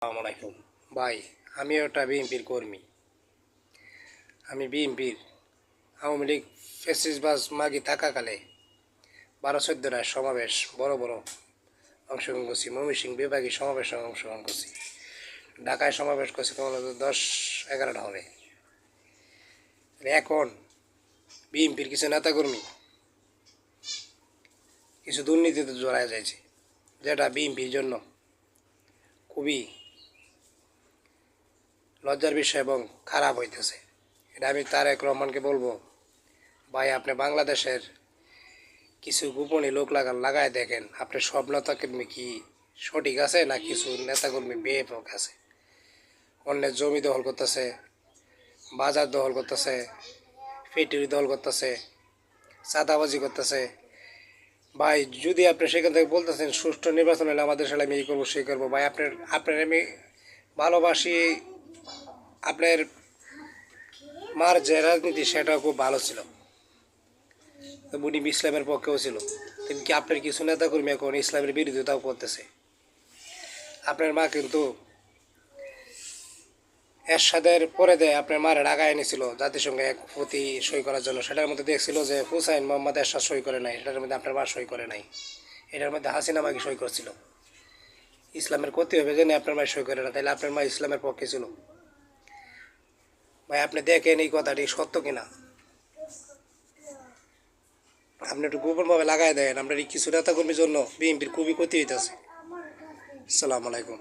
আসসালামু আলাইকুম ভাই, আমি একটা বিএনপির কর্মী। আমি বিএনপির আওয়ামী লীগ ফ্যাসিস্টবাজ মাগি থাকাকালে 12-14টায় সমাবেশ বড় বড় অংশগ্রহণ করছি। ময়মনসিংহ বিভাগীয় সমাবেশে অংশগ্রহণ করছি। ঢাকায় সমাবেশ করছি কেমন 10-11টা হবে। এখন বিএনপির কিছু নেতাকর্মী কিছু দুর্নীতিতে জড়ায় যাচ্ছে, যেটা বিএনপির জন্য খুবই লজ্জার বিষয় এবং খারাপ হইতেছে। এটা আমি তারেক রহমানকে বলবো, ভাই আপনি বাংলাদেশের কিছু গোপনে লোক লাগায় দেখেন, আপনি সব নেতাকর্মী কি সঠিক আছে না কিছু নেতাকর্মী বেপক আছে। অন্যের জমি দখল করতেছে, বাজার দখল করতেছে, ফ্যাক্টরি দখল করতেছে, চাঁদাবাজি করতেছে। ভাই যদি আপনি সেখান থেকে বলতেছেন সুষ্ঠু নির্বাচন হলে আমাদের সাথে আমি এই করবো সেই করবো, ভাই আপনার আমি ভালোবাসি। আপনার মার যে রাজনীতি সেটাও খুব ভালো ছিল, উনি ইসলামের পক্ষেও ছিল। কি আপনার কিছু নেতাকর্মী এখন ইসলামের বিরোধিতাও করতেছে। আপনার মা কিন্তু এরশাদের পরে দেয় আপনার মারে ঢাকায় এনেছিল জাতিসংঘে এক প্রতি সই করার জন্য। সেটার মধ্যে দেখছিল যে হুসাইন মোহাম্মদ এরশাদ সই করে নাই, সেটার মধ্যে আপনার মা সই করে নাই। এটার মধ্যে হাসিনা মাকে সই করছিল। ইসলামের ক্ষতি হবে জেনে আপনার মা সই করে না, তাহলে আপনার মা ইসলামের পক্ষে ছিল। ভাই আপনি দেখেন এই কথাটি সত্য কিনা, আপনি একটু গোপনভাবে লাগাই দেন। আপনার এই কিছু নেতাকর্মীর জন্য বিএনপির খুবই ক্ষতি হইতেছে। আসসালামু আলাইকুম।